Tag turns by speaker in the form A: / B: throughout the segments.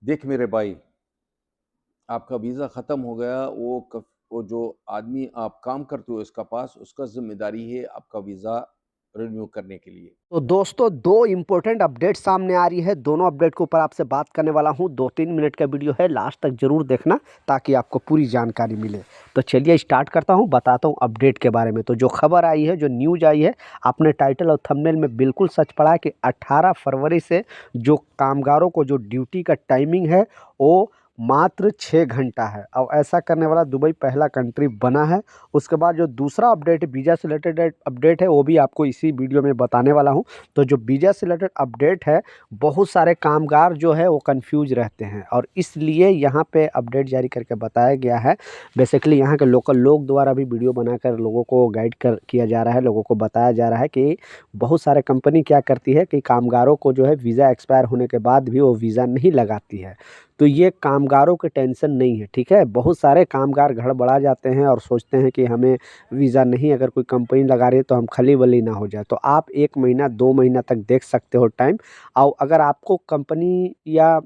A: देख मेरे भाई, आपका वीज़ा ख़त्म हो गया, वो जो आदमी आप काम करते हो इसका पास, उसका ज़िम्मेदारी है आपका वीज़ा रिन्यू करने के लिए।
B: तो दोस्तों 2 इम्पोर्टेंट अपडेट सामने आ रही है। दोनों अपडेट के ऊपर आपसे बात करने वाला हूँ। 2-3 मिनट का वीडियो है, लास्ट तक ज़रूर देखना ताकि आपको पूरी जानकारी मिले। तो चलिए स्टार्ट करता हूँ, बताता हूँ अपडेट के बारे में। तो जो खबर आई है, जो न्यूज़ आई है, आपने टाइटल और थंबनेल में बिल्कुल सच पढ़ा है कि 18 फरवरी से जो कामगारों को जो ड्यूटी का टाइमिंग है वो मात्र 6 घंटा है। अब ऐसा करने वाला दुबई पहला कंट्री बना है। उसके बाद जो दूसरा अपडेट वीज़ा से रिलेटेड अपडेट है, वो भी आपको इसी वीडियो में बताने वाला हूँ। तो जो वीज़ा से रिलेटेड अपडेट है, बहुत सारे कामगार जो है वो कन्फ्यूज़ रहते हैं और इसलिए यहाँ पे अपडेट जारी करके बताया गया है। बेसिकली यहाँ के लोकल लोग द्वारा भी वीडियो बनाकर लोगों को गाइड कर किया जा रहा है, लोगों को बताया जा रहा है कि बहुत सारे कंपनी क्या करती है कि कामगारों को जो है वीज़ा एक्सपायर होने के बाद भी वो वीज़ा नहीं लगाती है। तो ये कामगारों की टेंशन नहीं है, ठीक है? बहुत सारे कामगार गड़बड़ा जाते हैं और सोचते हैं कि हमें वीज़ा नहीं, अगर कोई कंपनी लगा रही है तो हम खली-बली ना हो जाए। तो आप 1 महीना 2 महीना तक देख सकते हो टाइम। और अगर आपको कंपनी या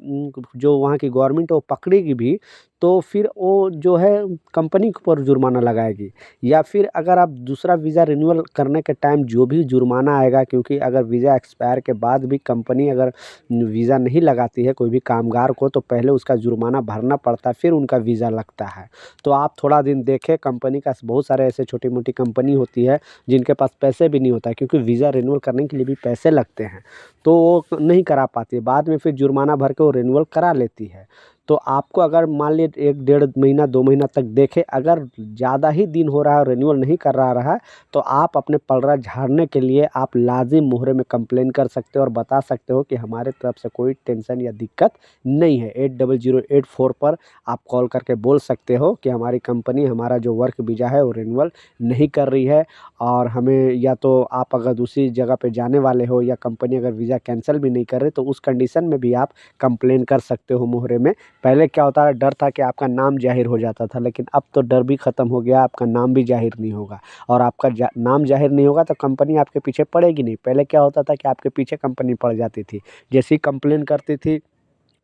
B: जो वहाँ की गवर्नमेंट है वो पकड़ेगी भी, तो फिर वो जो है कंपनी के ऊपर जुर्माना लगाएगी। या फिर अगर आप दूसरा वीज़ा रिन्यूअल करने के टाइम जो भी जुर्माना आएगा, क्योंकि अगर वीज़ा एक्सपायर के बाद भी कंपनी अगर वीज़ा नहीं लगाती है कोई भी कामगार को, तो पहले उसका जुर्माना भरना पड़ता है, फिर उनका वीज़ा लगता है। तो आप थोड़ा दिन देखें, कंपनी का बहुत सारे ऐसे छोटी-मोटी कंपनी होती है जिनके पास पैसे भी नहीं होता है, क्योंकि वीज़ा रिन्यूअल करने के लिए भी पैसे लगते हैं, तो वो नहीं करा पाती है। बाद में फिर जुर्माना भर के वो रिन्यूअल करा लेती है। तो आपको अगर मान लिए 1 डेढ़ महीना 2 महीना तक देखें, अगर ज़्यादा ही दिन हो रहा है और रिन्यूअल नहीं करा रहा है, तो आप अपने पलड़ा झाड़ने के लिए आप लाज़िम मोहरे में कंप्लेन कर सकते हो और बता सकते हो कि हमारे तरफ से कोई टेंशन या दिक्कत नहीं है। 800884 पर आप कॉल करके बोल सकते हो कि हमारी कंपनी हमारा जो वर्क वीज़ा है वो रिन्यूअल नहीं कर रही है, और हमें, या तो आप अगर दूसरी जगह पे जाने वाले हो या कंपनी अगर वीज़ा कैंसिल भी नहीं कर रही, तो उस कंडीशन में भी आप कंप्लेन कर सकते हो मोहरे में। पहले क्या होता है, डर था कि आपका नाम ज़ाहिर हो जाता था, लेकिन अब तो डर भी ख़त्म हो गया, आपका नाम भी ज़ाहिर नहीं होगा। और आपका नाम ज़ाहिर नहीं होगा तो कंपनी आपके पीछे पड़ेगी नहीं। पहले क्या होता था कि आपके पीछे कंपनी पड़ जाती थी। जैसे ही कंप्लेन करती थी,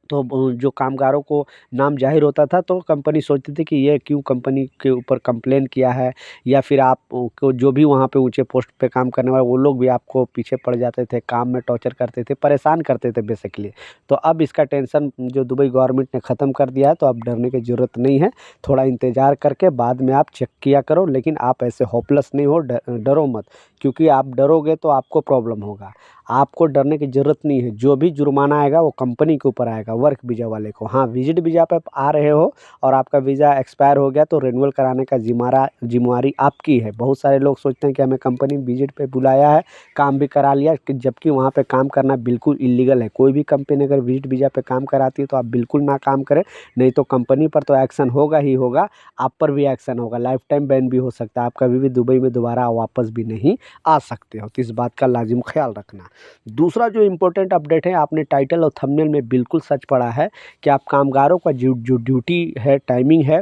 B: तो जो कामगारों को नाम ज़ाहिर होता था, तो कंपनी सोचती थी कि ये क्यों कंपनी के ऊपर कंप्लेन किया है, या फिर आप को जो भी वहाँ पे ऊँचे पोस्ट पे काम करने वाले वो लोग भी आपको पीछे पड़ जाते थे, काम में टॉर्चर करते थे, परेशान करते थे बेसिकली। तो अब इसका टेंशन जो दुबई गवर्नमेंट ने ख़त्म कर दिया है, तो अब डरने की ज़रूरत नहीं है। थोड़ा इंतज़ार करके बाद में आप चेक किया करो, लेकिन आप ऐसे होपलेस नहीं हो, डरो मत, क्योंकि आप डरोगे तो आपको प्रॉब्लम होगा। आपको डरने की ज़रूरत नहीं है, जो भी जुर्माना आएगा वो कंपनी के ऊपर आएगा, वर्क वीज़ा वाले को। हाँ, विज़िट वीज़ा पे आप आ रहे हो और आपका वीज़ा एक्सपायर हो गया, तो रिन्यूअल कराने का ज़िम्मेवारी आपकी है। बहुत सारे लोग सोचते हैं कि हमें कंपनी विज़िट पे बुलाया है, काम भी करा लिया, कि जबकि वहाँ पे काम करना बिल्कुल इल्लीगल है। कोई भी कंपनी अगर विज़िट वीज़ा पे काम कराती है तो आप बिल्कुल ना काम करें, नहीं तो कंपनी पर तो एक्शन होगा ही होगा, आप पर भी एक्शन होगा, लाइफ़ टाइम बैन भी हो सकता है, आप कभी भी दुबई में दोबारा वापस भी नहीं आ सकते हो। तो इस बात का लाज़िम ख़्याल रखना। दूसरा जो इम्पोर्टेंट अपडेट है, आपने टाइटल और थंबनेल में बिल्कुल सच पढ़ा है कि आप कामगारों का जो जो ड्यूटी है, टाइमिंग है,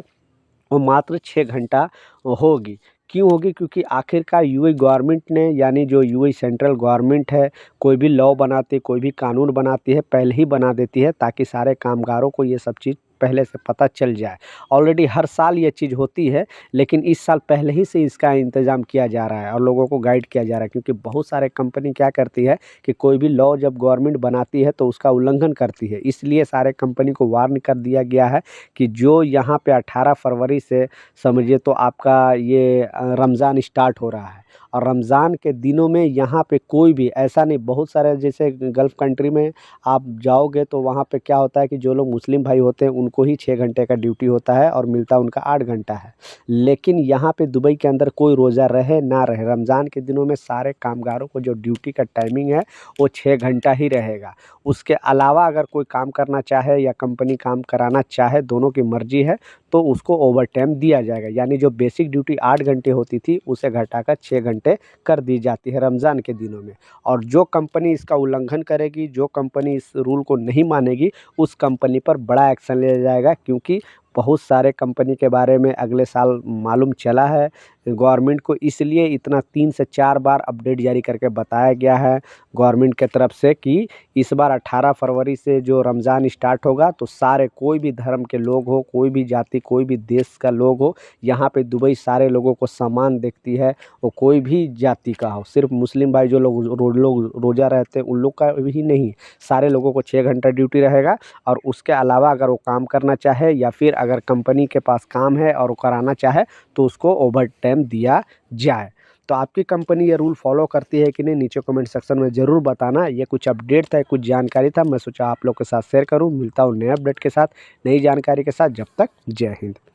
B: वो मात्र 6 घंटा होगी। क्यों होगी? क्योंकि आखिरकार यूएई गवर्नमेंट ने, यानी जो यूएई सेंट्रल गवर्नमेंट है, कोई भी लॉ बनाती है, कोई भी कानून बनाती है, पहले ही बना देती है ताकि सारे कामगारों को ये सब चीज़ पहले से पता चल जाए। ऑलरेडी हर साल ये चीज़ होती है, लेकिन इस साल पहले ही से इसका इंतज़ाम किया जा रहा है और लोगों को गाइड किया जा रहा है, क्योंकि बहुत सारे कंपनी क्या करती है कि कोई भी लॉ जब गवर्नमेंट बनाती है तो उसका उल्लंघन करती है। इसलिए सारे कंपनी को वार्न कर दिया गया है कि जो यहाँ पे 18 फरवरी से समझिए तो आपका ये रमज़ान स्टार्ट हो रहा है, और रमज़ान के दिनों में यहाँ पे कोई भी ऐसा नहीं, बहुत सारे जैसे गल्फ़ कंट्री में आप जाओगे तो वहाँ पे क्या होता है कि जो लोग मुस्लिम भाई होते हैं उनको ही 6 घंटे का ड्यूटी होता है और मिलता उनका 8 घंटा है। लेकिन यहाँ पे दुबई के अंदर कोई रोज़ा रहे ना रहे, रमज़ान के दिनों में सारे कामगारों को जो ड्यूटी का टाइमिंग है वो 6 घंटा ही रहेगा। उसके अलावा अगर कोई काम करना चाहे या कंपनी काम कराना चाहे, दोनों की मर्ज़ी है, तो उसको ओवरटाइम दिया जाएगा। यानी जो बेसिक ड्यूटी 8 घंटे होती थी उसे घटाकर 6 घंटे कर दी जाती है रमज़ान के दिनों में। और जो कंपनी इसका उल्लंघन करेगी, जो कंपनी इस रूल को नहीं मानेगी, उस कंपनी पर बड़ा एक्शन लिया जाएगा, क्योंकि बहुत सारे कंपनी के बारे में अगले साल मालूम चला है। गवर्नमेंट को इसलिए इतना 3 से 4 बार अपडेट जारी करके बताया गया है गवर्नमेंट के तरफ से कि इस बार 18 फरवरी से जो रमज़ान स्टार्ट होगा तो सारे कोई भी धर्म के लोग हो, कोई भी जाति, कोई भी देश का लोग हो, यहाँ पे दुबई सारे लोगों को समान देखती है। वो कोई भी जाति का हो, सिर्फ मुस्लिम भाई जो लोग रोज़ा रहते हैं उन लोग का ही नहीं, सारे लोगों को 6 घंटा ड्यूटी रहेगा। और उसके अलावा अगर वो काम करना चाहे या फिर अगर कंपनी के पास काम है और वो कराना चाहे तो उसको ओवर टाइम दिया जाए। तो आपकी कंपनी ये रूल फॉलो करती है कि नहीं, नीचे कमेंट सेक्शन में ज़रूर बताना। ये कुछ अपडेट था, कुछ जानकारी था, मैं सोचा आप लोग के साथ शेयर करूँ। मिलता हूँ नए अपडेट के साथ, नई जानकारी के साथ। जब तक जय हिंद।